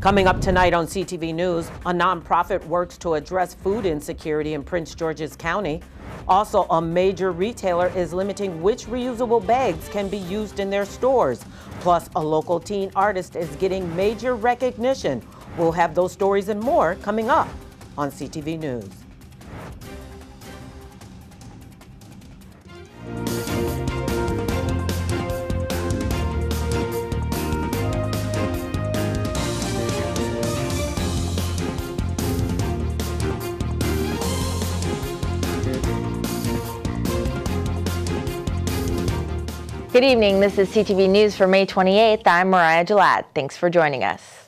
Coming up tonight on CTV News, a nonprofit works to address food insecurity in Prince George's County. Also, a major retailer is limiting which reusable bags can be used in their stores. Plus, a local teen artist is getting major recognition. We'll have those stories and more coming up on CTV News. Good evening. This is CTV News for May 28th. I'm Mariah Jalad. Thanks for joining us.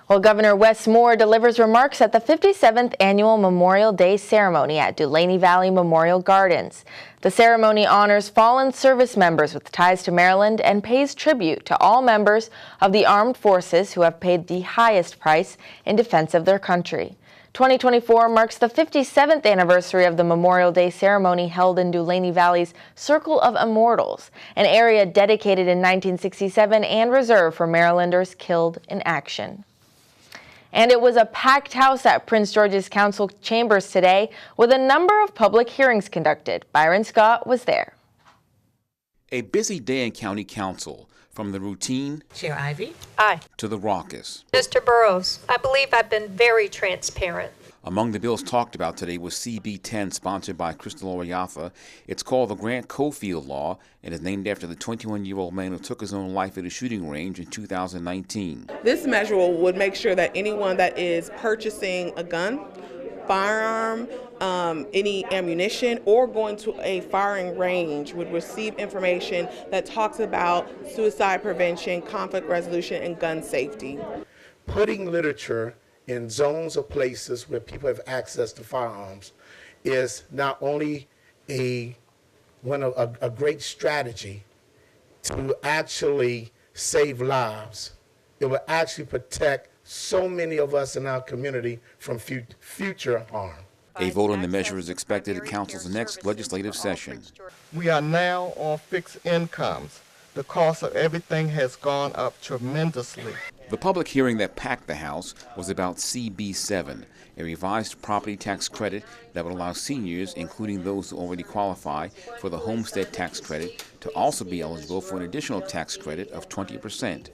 Well, Governor Wes Moore delivers remarks at the 57th Annual Memorial Day ceremony at Dulaney Valley Memorial Gardens. The ceremony honors fallen service members with ties to Maryland and pays tribute to all members of the armed forces who have paid the highest price in defense of their country. 2024 marks the 57th anniversary of the Memorial Day ceremony held in Dulaney Valley's Circle of Immortals, an area dedicated in 1967 and reserved for Marylanders killed in action. And it was a packed house at Prince George's Council chambers today with a number of public hearings conducted. Byron Scott was there. A busy day in County Council, from the routine Chair Ivey. Aye. to the raucous. Mr. Burrows, I believe I've been very transparent. Among the bills talked about today was CB 10, sponsored by Crystal Oriatha. It's called the Grant Cofield Law and is named after the 21-year-old man who took his own life at a shooting range in 2019. This measure would make sure that anyone that is purchasing a gun, firearm, any ammunition, or going to a firing range would receive information that talks about suicide prevention, conflict resolution, and gun safety. Putting literature in zones or places where people have access to firearms is not only a great strategy to actually save lives, it will actually protect so many of us in our community from future harm. A vote on the measure is expected at Council's next legislative session. We are now on fixed incomes. The cost of everything has gone up tremendously. The public hearing that packed the House was about CB 7, a revised property tax credit that would allow seniors, including those who already qualify for the homestead tax credit, to also be eligible for an additional tax credit of 20%.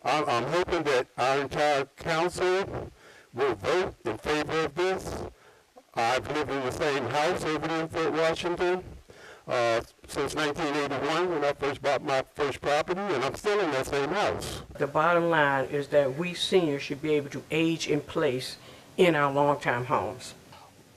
I'm hoping that our entire council will vote in favor of this. I've lived in the same house over in Fort Washington since 1981 when I first bought my first property, and I'm still in that same house. The bottom line is that we seniors should be able to age in place in our long-time homes.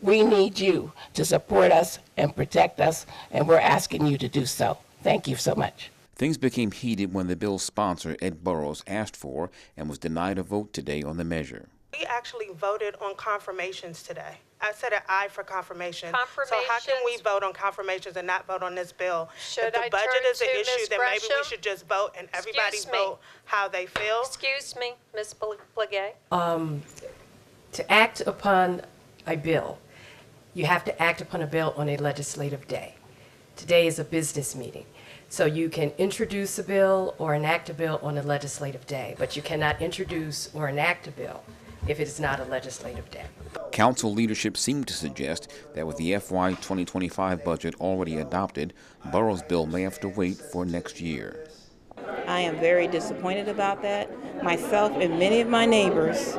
We need you to support us and protect us, and we're asking you to do so. Thank you so much. Things became heated when the bill's sponsor, Ed Burrows, asked for and was denied a vote today on the measure. We actually voted on confirmations today. I said an aye for confirmation. So Confirmations? how can we vote on confirmations and not vote on this bill? Should if the I budget turn is an to issue, Ms. then maybe we Gresham? should just vote and everybody Excuse me. vote how they feel. Excuse me, Ms. Blagay. To act upon a bill, you have to act upon a bill on a legislative day. Today is a business meeting. So you can introduce a bill or enact a bill on a legislative day, but you cannot introduce or enact a bill if it is not a legislative day. Council leadership seemed to suggest that with the FY 2025 budget already adopted, Burrows' bill may have to wait for next year. I am very disappointed about that. Myself and many of my neighbors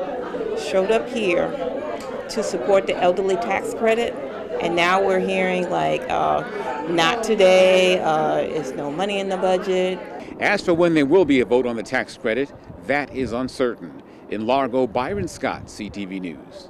showed up here to support the elderly tax credit, and now we're hearing like, not today, there's no money in the budget. As for when there will be a vote on the tax credit, that is uncertain. In Largo, Byron Scott, CTV News.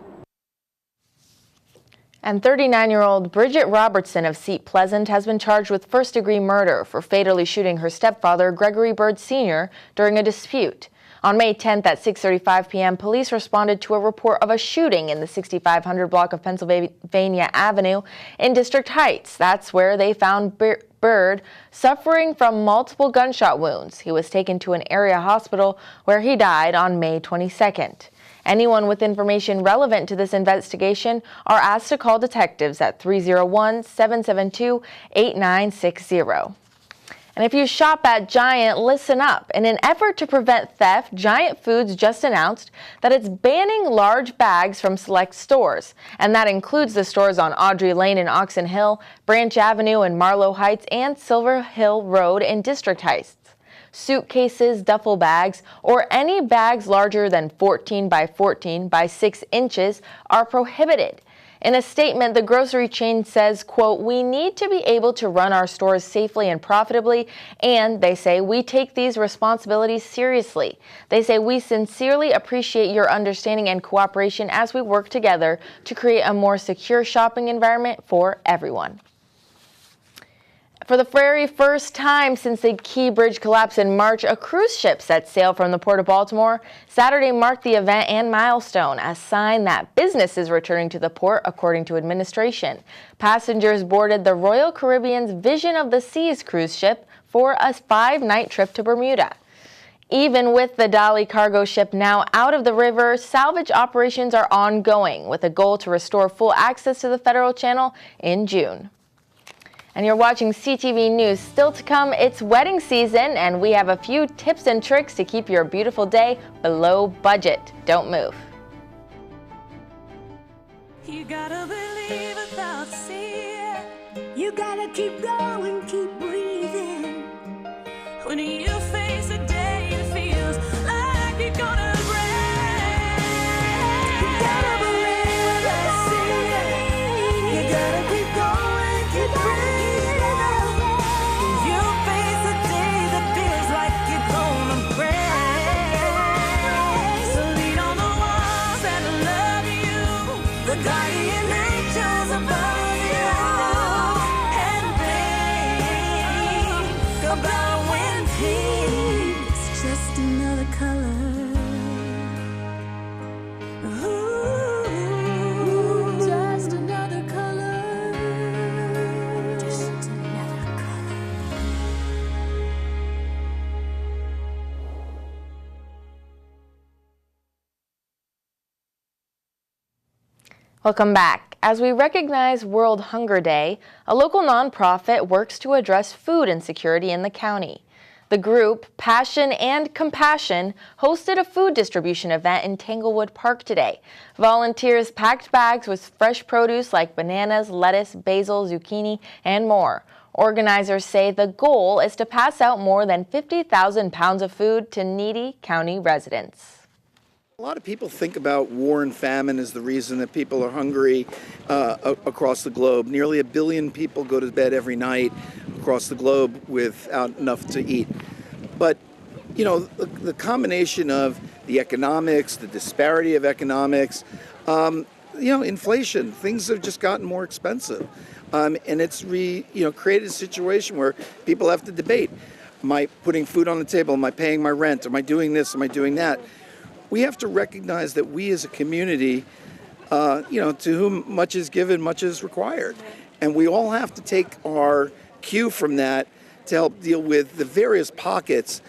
And 39-year-old Bridget Robertson of Seat Pleasant has been charged with first-degree murder for fatally shooting her stepfather, Gregory Bird Sr., during a dispute. On May 10th at 6:35 p.m., police responded to a report of a shooting in the 6500 block of Pennsylvania Avenue in District Heights. That's where they found Bird suffering from multiple gunshot wounds. He was taken to an area hospital where he died on May 22nd. Anyone with information relevant to this investigation are asked to call detectives at 301-772-8960. And if you shop at Giant, listen up. In an effort to prevent theft, Giant Foods just announced that it's banning large bags from select stores. And that includes the stores on Audrey Lane in Oxon Hill, Branch Avenue in Marlow Heights, and Silver Hill Road in District Heights. Suitcases, duffel bags, or any bags larger than 14 by 14 by 6 inches are prohibited. In a statement, the grocery chain says, quote, "We need to be able to run our stores safely and profitably, and they say we take these responsibilities seriously. They say we sincerely appreciate your understanding and cooperation as we work together to create a more secure shopping environment for everyone." For the very first time since the Key Bridge collapse in March, a cruise ship set sail from the Port of Baltimore. Saturday marked the event and milestone, a sign that business is returning to the port, according to administration. Passengers boarded the Royal Caribbean's Vision of the Seas cruise ship for a 5-night trip to Bermuda. Even with the Dolly cargo ship now out of the river, salvage operations are ongoing, with a goal to restore full access to the Federal Channel in June. And you're watching CTV News. Still to come, it's wedding season, and we have a few tips and tricks to keep your beautiful day below budget. Don't move. You gotta believe without seeing. You gotta keep going, keep breathing. When you face a day, it feels like you're gonna break. You gotta believe without seeing. You gotta keep going, keep breathing. Welcome back. As we recognize World Hunger Day, a local nonprofit works to address food insecurity in the county. The group, Passion and Compassion, hosted a food distribution event in Tanglewood Park today. Volunteers packed bags with fresh produce like bananas, lettuce, basil, zucchini, and more. Organizers say the goal is to pass out more than 50,000 pounds of food to needy county residents. A lot of people think about war and famine as the reason that people are hungry across the globe. Nearly 1 billion people go to bed every night across the globe without enough to eat. But, you know, the combination of the economics, the disparity of economics, inflation, things have just gotten more expensive. And it's created a situation where people have to debate. Am I putting food on the table? Am I paying my rent? Am I doing this? Am I doing that? We have to recognize that we as a community, to whom much is given, much is required. And we all have to take our cue from that to help deal with the various pockets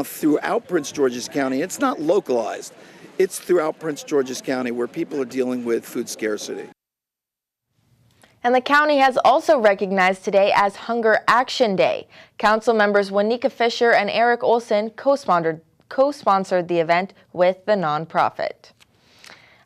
throughout Prince George's County. It's not localized. It's throughout Prince George's County where people are dealing with food scarcity. And the county has also recognized today as Hunger Action Day. Council members Wanika Fisher and Eric Olson co-sponsored the event with the nonprofit.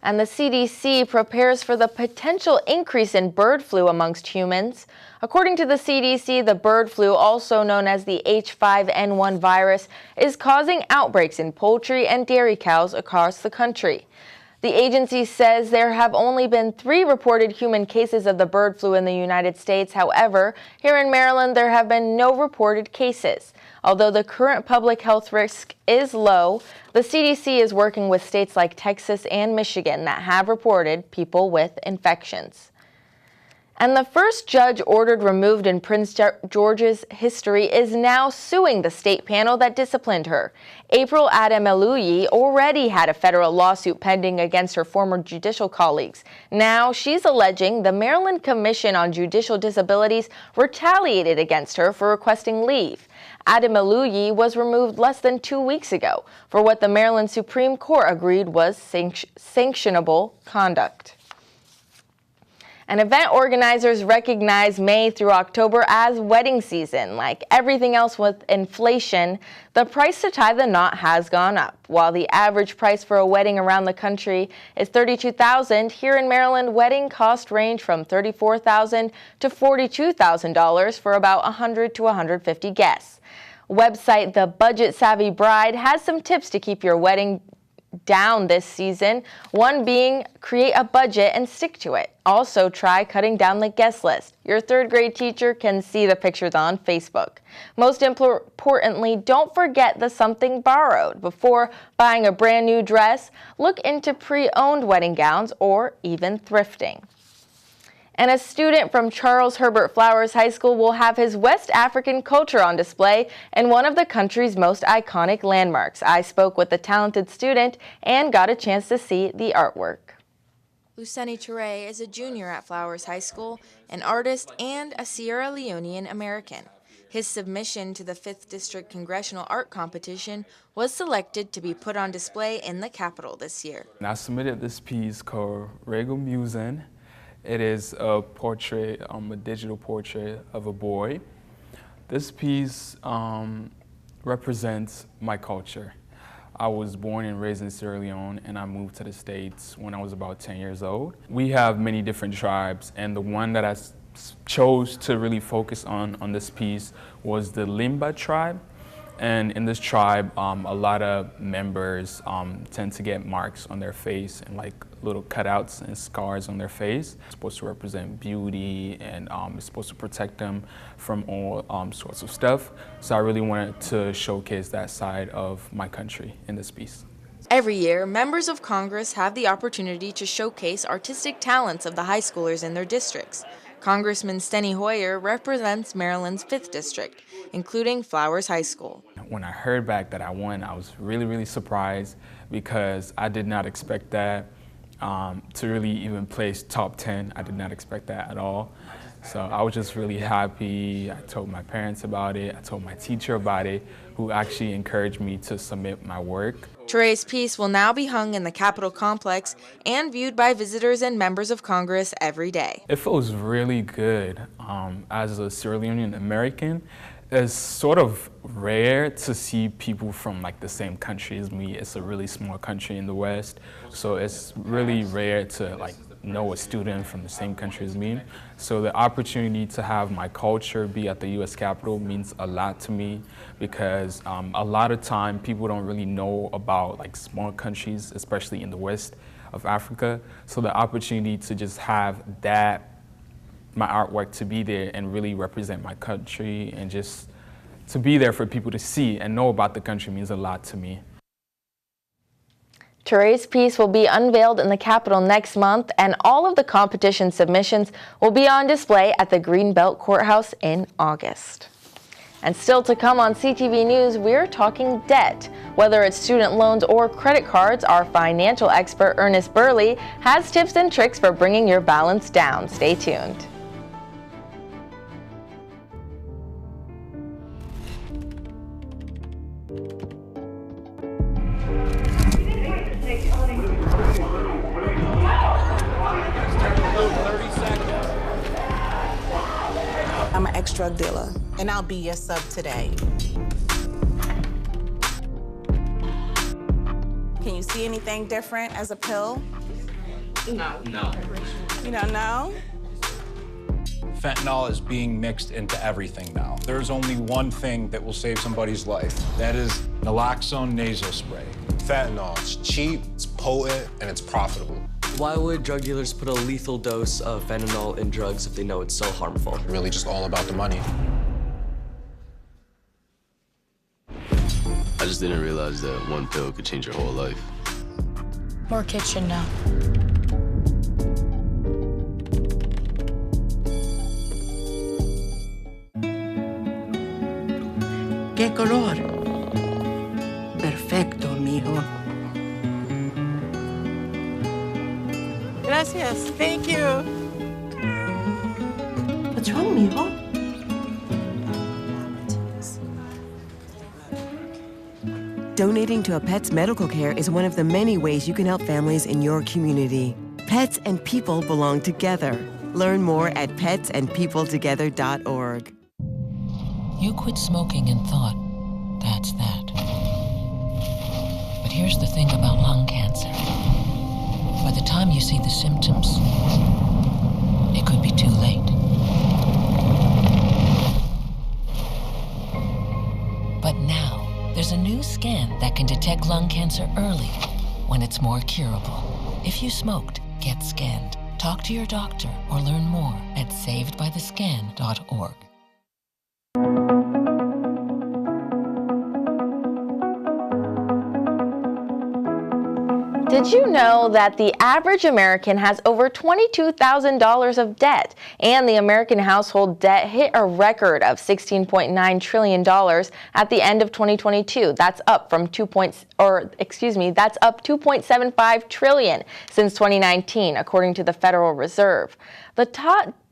And the CDC prepares for the potential increase in bird flu amongst humans. According to the CDC, the bird flu, also known as the H5N1 virus, is causing outbreaks in poultry and dairy cows across the country. The agency says there have only been 3 reported human cases of the bird flu in the United States. However, here in Maryland, there have been no reported cases. Although the current public health risk is low, the CDC is working with states like Texas and Michigan that have reported people with infections. And the first judge ordered removed in Prince George's history is now suing the state panel that disciplined her. April Ademeluyi already had a federal lawsuit pending against her former judicial colleagues. Now she's alleging the Maryland Commission on Judicial Disabilities retaliated against her for requesting leave. Ademeluyi was removed less than 2 weeks ago for what the Maryland Supreme Court agreed was sanctionable conduct. And event organizers recognize May through October as wedding season. Like everything else with inflation, the price to tie the knot has gone up. While the average price for a wedding around the country is $32,000, here in Maryland, wedding costs range from $34,000 to $42,000 for about 100 to 150 guests. Website The Budget Savvy Bride has some tips to keep your wedding down this season, one being create a budget and stick to it. Also try cutting down the guest list. Your third grade teacher can see the pictures on Facebook. Most importantly, don't forget the something borrowed. Before buying a brand new dress, look into pre-owned wedding gowns or even thrifting. And a student from Charles Herbert Flowers High School will have his West African culture on display in one of the country's most iconic landmarks. I spoke with the talented student and got a chance to see the artwork. Luceni Toure is a junior at Flowers High School, an artist and a Sierra Leonean American. His submission to the 5th District Congressional Art Competition was selected to be put on display in the Capitol this year. And I submitted this piece called Regal Musin. It is a portrait, a digital portrait of a boy. This piece represents my culture. I was born and raised in Sierra Leone, and I moved to the States when I was about 10 years old. We have many different tribes, and the one that I chose to really focus on this piece was the Limba tribe. And in this tribe, a lot of members tend to get marks on their face and like little cutouts and scars on their face. It's supposed to represent beauty, and it's supposed to protect them from all sorts of stuff. So I really wanted to showcase that side of my country in this piece. Every year, members of Congress have the opportunity to showcase artistic talents of the high schoolers in their districts. Congressman Steny Hoyer represents Maryland's 5th District, including Flowers High School. When I heard back that I won, I was really surprised because I did not expect that to really even place top 10. I did not expect that at all. So I was just really happy. I told my parents about it. I told my teacher about it, who actually encouraged me to submit my work. Toure's piece will now be hung in the Capitol complex and viewed by visitors and members of Congress every day. It feels really good. As a Sierra Leonean American, it's sort of rare to see people from like the same country as me. It's a really small country in the West, so it's really rare to like know a student from the same country as me. So the opportunity to have my culture be at the U.S. Capitol means a lot to me because a lot of time people don't really know about like small countries, especially in the West of Africa. So the opportunity to just have that, my artwork to be there and really represent my country and just to be there for people to see and know about the country means a lot to me. Toure's piece will be unveiled in the Capitol next month, and all of the competition submissions will be on display at the Greenbelt Courthouse in August. And still to come on CTV News, we're talking debt. Whether it's student loans or credit cards, our financial expert Ernest Burley has tips and tricks for bringing your balance down. Stay tuned. I'm an ex-drug dealer, and I'll be your sub today. Can you see anything different as a pill? No. You don't know? Fentanyl is being mixed into everything now. There's only one thing that will save somebody's life. That is naloxone nasal spray. Fentanyl, it's cheap, it's potent, and it's profitable. Why would drug dealers put a lethal dose of fentanyl in drugs if they know it's so harmful? Really just all about the money. I just didn't realize that one pill could change your whole life. More kids should know. ¿Qué color? Perfecto, mijo. Gracias. Thank you. What's wrong, mijo? Donating to a pet's medical care is one of the many ways you can help families in your community. Pets and people belong together. Learn more at petsandpeopletogether.org. You quit smoking and thought, that's that. But here's the thing about lung cancer. By the time you see the symptoms, it could be too late. But now, there's a new scan that can detect lung cancer early when it's more curable. If you smoked, get scanned. Talk to your doctor or learn more at savedbythescan.org. Did you know that the average American has over $22,000 of debt, and the American household debt hit a record of $16.9 trillion at the end of 2022? That's up from that's up 2.75 trillion since 2019, according to the Federal Reserve.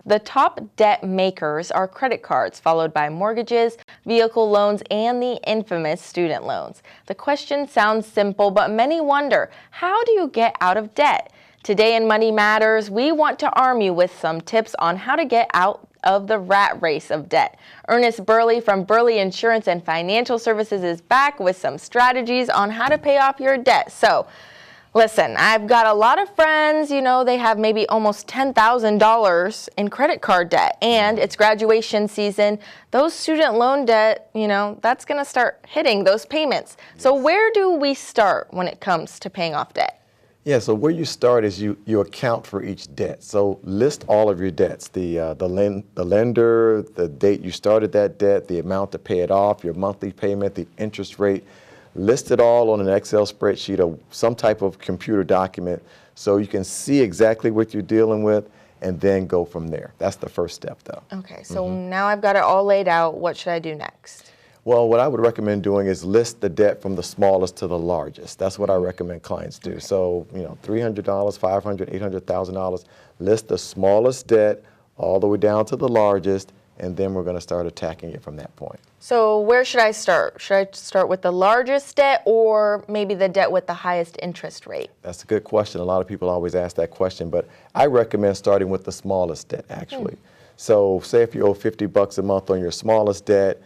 The top debt makers are credit cards, followed by mortgages, vehicle loans, and the infamous student loans. The question sounds simple, but many wonder, how do you get out of debt? Today in Money Matters, we want to arm you with some tips on how to get out of the rat race of debt. Ernest Burley from Burley Insurance and Financial Services is back with some strategies on how to pay off your debt. So, listen, I've got a lot of friends, they have maybe almost $10,000 in credit card debt, and it's graduation season. Those student loan debt, that's going to start hitting those payments. So where do we start when it comes to paying off debt? Yeah, so where you start is you account for each debt. So list all of your debts, the lender, the date you started that debt, the amount to pay it off, your monthly payment, the interest rate. List it all on an Excel spreadsheet or some type of computer document so you can see exactly what you're dealing with and then go from there. That's the first step, though. Okay, so now I've got it all laid out. What should I do next? Well, what I would recommend doing is list the debt from the smallest to the largest. That's what I recommend clients do. Okay. So, $300, $500, $800,000. List the smallest debt all the way down to the largest, and then we're going to start attacking it from that point. So where should I start? Should I start with the largest debt or maybe the debt with the highest interest rate? That's a good question. A lot of people always ask that question, but I recommend starting with the smallest debt, actually. So say if you owe $50 a month on your smallest debt,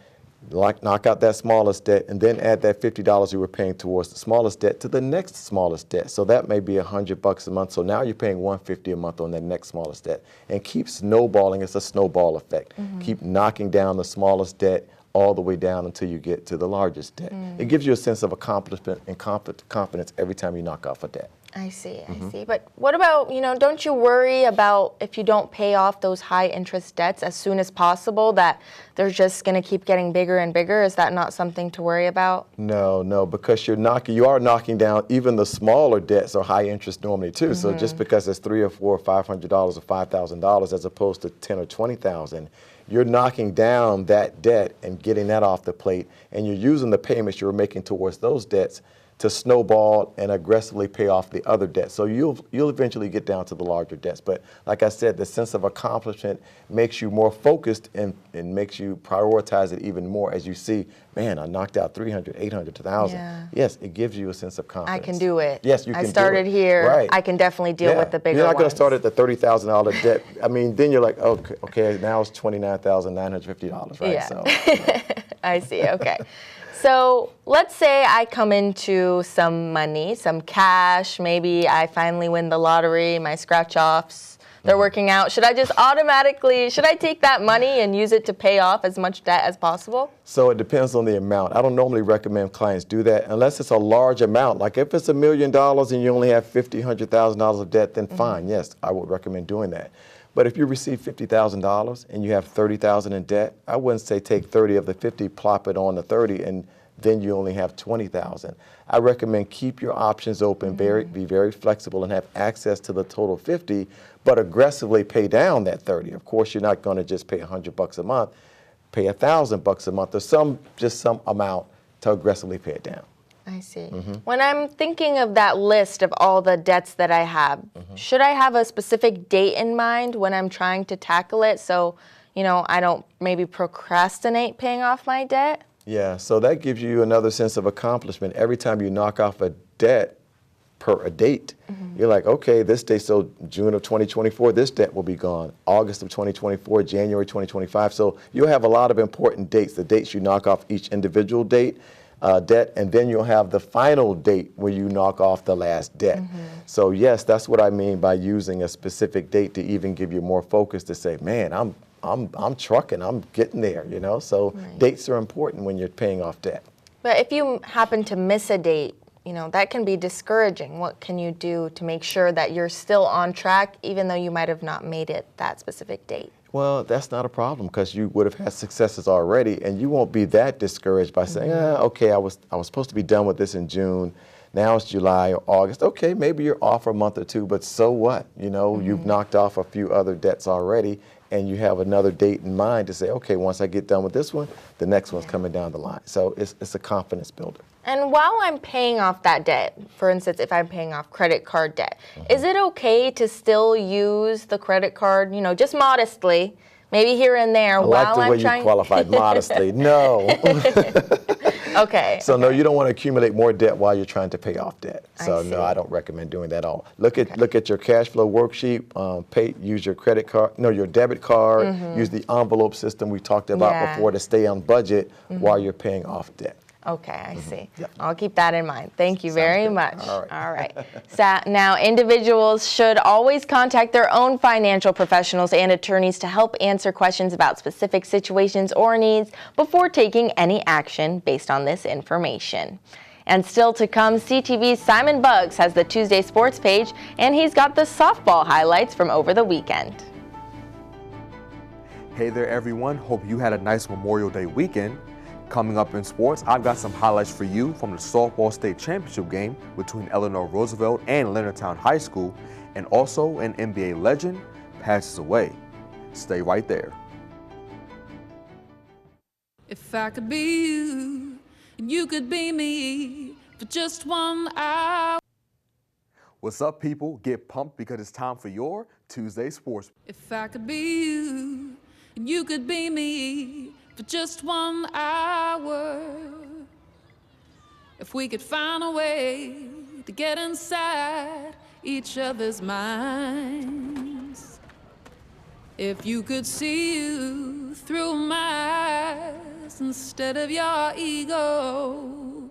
knock out that smallest debt and then add that $50 you were paying towards the smallest debt to the next smallest debt. So that may be $100 a month. So now you're paying $150 a month on that next smallest debt. And keep snowballing. It's a snowball effect. Keep knocking down the smallest debt all the way down until you get to the largest debt. It gives you a sense of accomplishment and confidence every time you knock off a debt. I see. But what about, don't you worry about if you don't pay off those high interest debts as soon as possible, that they're just going to keep getting bigger and bigger? Is that not something to worry about? No, because you are knocking down even the smaller debts are high interest normally too. So just because it's $300 or $400 or $500 or $5,000 as opposed to $10,000 or $20,000, you're knocking down that debt and getting that off the plate, and you're using the payments you're making towards those debts to snowball and aggressively pay off the other debts. So you'll eventually get down to the larger debts. But like I said, the sense of accomplishment makes you more focused and makes you prioritize it even more as you see, man, I knocked out 300, 800, 1,000. Yeah. Yes, it gives you a sense of confidence. I can do it. Yes, you can do it. I started here. Right. I can definitely deal with the bigger You're not going to ones. start at the $30,000 debt. I mean, then you're like, okay, now it's $29,950, right? Yeah. So, I see, okay. So let's say I come into some money, some cash, maybe I finally win the lottery, my scratch-offs, they're working out. Should I just take that money and use it to pay off as much debt as possible? So it depends on the amount. I don't normally recommend clients do that unless it's a large amount. Like if it's $1 million and you only have $50,000, $100,000 of debt, then fine, yes, I would recommend doing that. But if you receive $50,000 and you have $30,000 in debt, I wouldn't say take 30 of the 50, plop it on the 30, and then you only have $20,000. I recommend keep your options open, be very flexible, and have access to the total 50, but aggressively pay down that 30. Of course, you're not going to just pay $100 a month. Pay $1,000 a month or some amount to aggressively pay it down. I see. When I'm thinking of that list of all the debts that I have, should I have a specific date in mind when I'm trying to tackle it so, I don't maybe procrastinate paying off my debt? Yeah, so that gives you another sense of accomplishment. Every time you knock off a debt, per a date. You're like, okay, this date, so June of 2024, this debt will be gone. August of 2024, January 2025. So you'll have a lot of important dates, the dates you knock off each individual debt, and then you'll have the final date where you knock off the last debt. So yes, that's what I mean by using a specific date to even give you more focus to say, man, I'm trucking, I'm getting there, you know? So dates are important when you're paying off debt. But if you happen to miss a date, you know, that can be discouraging. What can you do to make sure that you're still on track, even though you might have not made it that specific date? Well, that's not a problem because you would have had successes already, and you won't be that discouraged by saying, okay, I was supposed to be done with this in June. Now it's July or August. Okay, maybe you're off for a month or two, but so what? You know, you've knocked off a few other debts already, and you have another date in mind to say, okay, once I get done with this one, the next one's coming down the line. So it's a confidence builder. And while I'm paying off that debt, for instance, if I'm paying off credit card debt, is it okay to still use the credit card, you know, just modestly, maybe here and there, while I'm trying? I like the way you qualified, modestly. No. Okay. So no, you don't want to accumulate more debt while you're trying to pay off debt. So no, I don't recommend doing that at all. Look at your cash flow worksheet. Use your credit card, your debit card. Use the envelope system we talked about before to stay on budget while you're paying off debt. Okay, I see. Yep. I'll keep that in mind. Thank you very much. All right. So now, individuals should always contact their own financial professionals and attorneys to help answer questions about specific situations or needs before taking any action based on this information. And still to come, CTV's Simon Buggs has the Tuesday Sports page, and he's got the softball highlights from over the weekend. Hey there, everyone. Hope you had a nice Memorial Day weekend. Coming up in sports, I've got some highlights for you from the softball state championship game between Eleanor Roosevelt and Leonardtown High School, and also an NBA legend passes away. Stay right there. If I could be you, and you could be me for just 1 hour. What's up, people? Get pumped because it's time for your Tuesday Sports. If I could be you, and you could be me for just 1 hour. If we could find a way to get inside each other's minds. If you could see you through my eyes instead of your ego,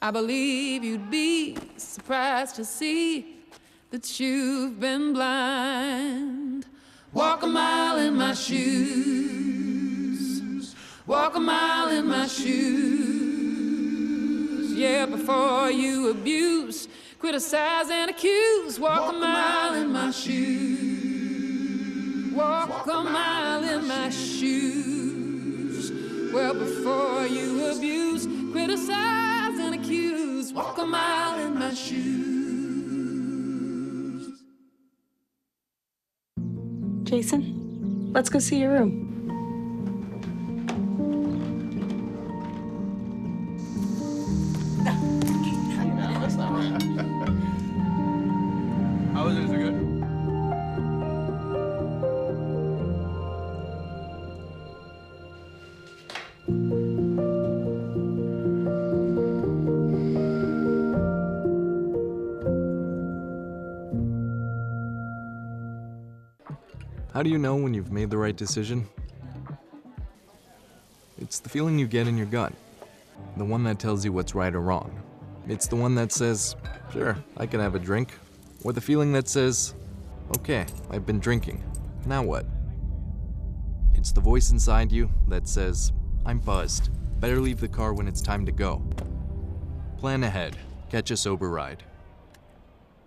I believe you'd be surprised to see that you've been blind. Walk a mile in my shoes. Walk a mile in my shoes. Yeah, before you abuse, criticize and accuse. Walk a mile in my shoes. Walk a mile in my shoes. Well, before you abuse, criticize and accuse. Walk a mile in my shoes. Jason, let's go see your room. How is it? Is it good? How do you know when you've made the right decision? It's the feeling you get in your gut. The one that tells you what's right or wrong. It's the one that says, sure, I can have a drink. Or the feeling that says, okay, I've been drinking. Now what? It's the voice inside you that says, I'm buzzed. Better leave the car when it's time to go. Plan ahead. Catch a sober ride.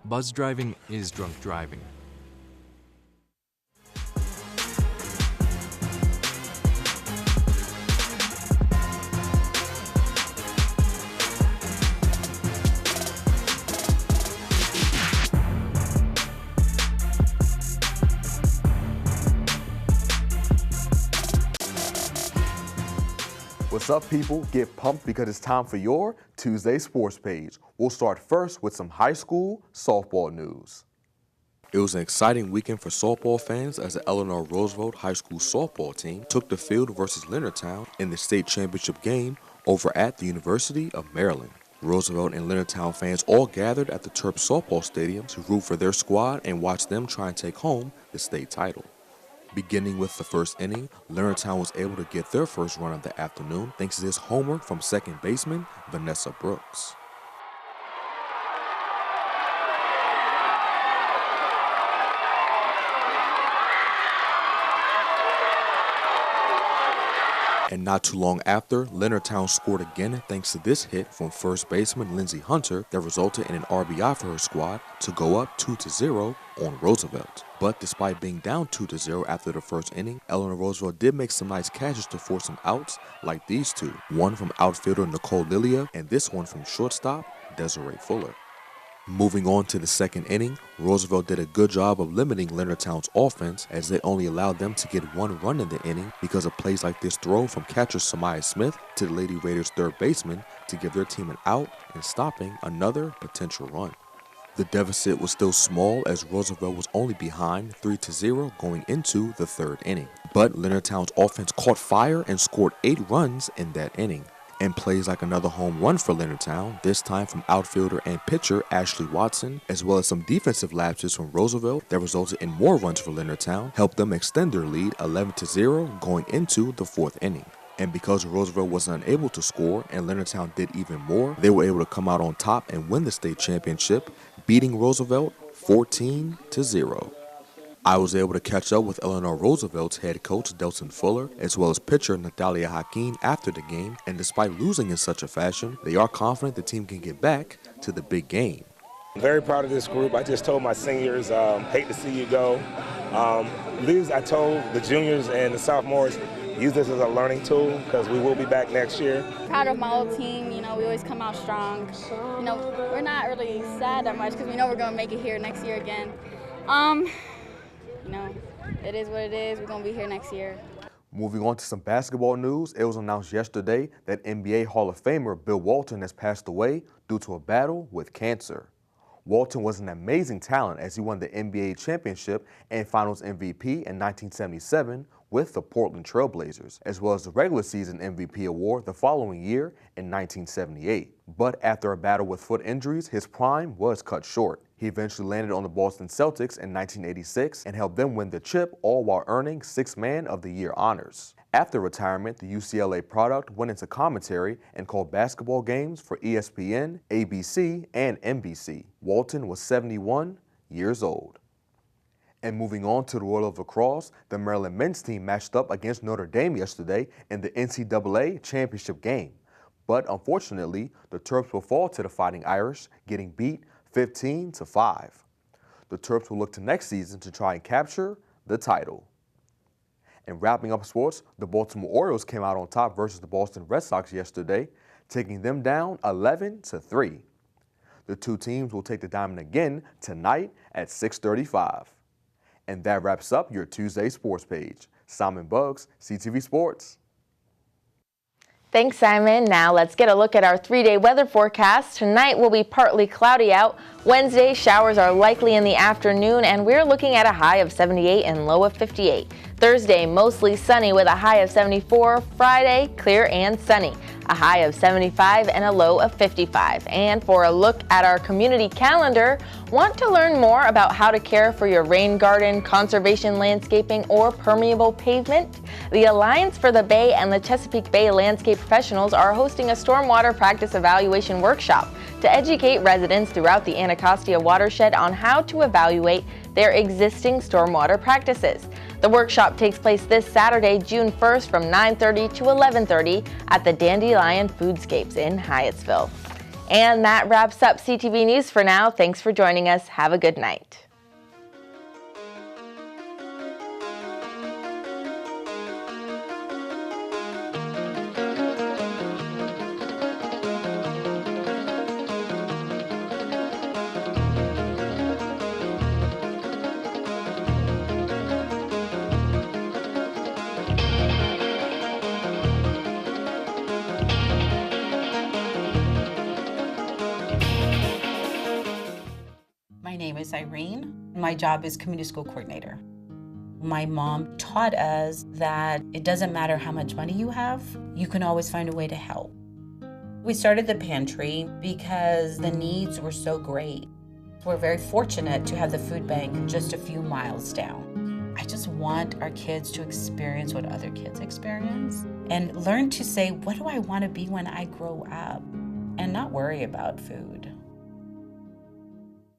Buzz driving is drunk driving. What's up, people? Get pumped because it's time for your Tuesday Sports page. We'll start first with some high school softball news. It was an exciting weekend for softball fans as the Eleanor Roosevelt High School softball team took the field versus Leonardtown in the state championship game over at the University of Maryland. Roosevelt and Leonardtown fans all gathered at the Terps softball stadium to root for their squad and watch them try and take home the state title. Beginning with the first inning, Leonardtown was able to get their first run of the afternoon thanks to this homer from second baseman Vanessa Brooks. And not too long after, Leonardtown scored again thanks to this hit from first baseman Lindsey Hunter that resulted in an RBI for her squad to go up 2-0 on Roosevelt. But despite being down 2-0 after the first inning, Eleanor Roosevelt did make some nice catches to force some outs like these two. One from outfielder Nicole Lilia and this one from shortstop Desiree Fuller. Moving on to the second inning, Roosevelt did a good job of limiting Leonardtown's offense as they only allowed them to get one run in the inning because of plays like this throw from catcher Samaya Smith to the Lady Raiders' third baseman to give their team an out and stopping another potential run. The deficit was still small as Roosevelt was only behind 3-0 going into the third inning. But Leonardtown's offense caught fire and scored 8 runs in that inning. And plays like another home run for Leonardtown, this time from outfielder and pitcher Ashley Watson, as well as some defensive lapses from Roosevelt that resulted in more runs for Leonardtown, helped them extend their lead 11-0 going into the fourth inning. And because Roosevelt was unable to score and Leonardtown did even more, they were able to come out on top and win the state championship, beating Roosevelt 14-0. I was able to catch up with Eleanor Roosevelt's head coach Delson Fuller, as well as pitcher Natalia Hakeem after the game, and despite losing in such a fashion, they are confident the team can get back to the big game. I'm very proud of this group. I just told my seniors, hate to see you go. I told the juniors and the sophomores, use this as a learning tool because we will be back next year. Proud of my whole team. You know, we always come out strong. You know, we're not really sad that much because we know we're going to make it here next year again. You know, it is what it is. We're going to be here next year. Moving on to some basketball news, it was announced yesterday that NBA Hall of Famer Bill Walton has passed away due to a battle with cancer. Walton was an amazing talent as he won the NBA championship and finals MVP in 1977 with the Portland Trail Blazers, as well as the regular season MVP award the following year in 1978. But after a battle with foot injuries, his prime was cut short. He eventually landed on the Boston Celtics in 1986 and helped them win the chip, all while earning 6th Man of the Year honors. After retirement, the UCLA product went into commentary and called basketball games for ESPN, ABC, and NBC. Walton was 71 years old. And moving on to the world of lacrosse, the Maryland men's team matched up against Notre Dame yesterday in the NCAA championship game. But unfortunately, the Terps will fall to the Fighting Irish, getting beat 15-5. The Terps will look to next season to try and capture the title. And wrapping up sports, the Baltimore Orioles came out on top versus the Boston Red Sox yesterday, taking them down 11-3. The two teams will take the diamond again tonight at 6:35. And that wraps up your Tuesday sports page. Simon Buggs, CTV Sports. Thanks, Simon. Now let's get a look at our 3-day weather forecast. Tonight will be partly cloudy out. Wednesday, showers are likely in the afternoon, and we're looking at a high of 78 and low of 58. Thursday, mostly sunny with a high of 74. Friday, clear and sunny, a high of 75 and a low of 55. And for a look at our community calendar, want to learn more about how to care for your rain garden, conservation landscaping, or permeable pavement? The Alliance for the Bay and the Chesapeake Bay Landscape Professionals are hosting a stormwater practice evaluation workshop to educate residents throughout the Anacostia watershed on how to evaluate their existing stormwater practices. The workshop takes place this Saturday, June 1st from 9:30 to 11:30 at the Dandelion Foodscapes in Hyattsville. And that wraps up CTV News for now. Thanks for joining us. Have a good night. My name is Irene. My job is community school coordinator. My mom taught us that it doesn't matter how much money you have, you can always find a way to help. We started the pantry because the needs were so great. We're very fortunate to have the food bank just a few miles down. I just want our kids to experience what other kids experience and learn to say, what do I want to be when I grow up? And not worry about food.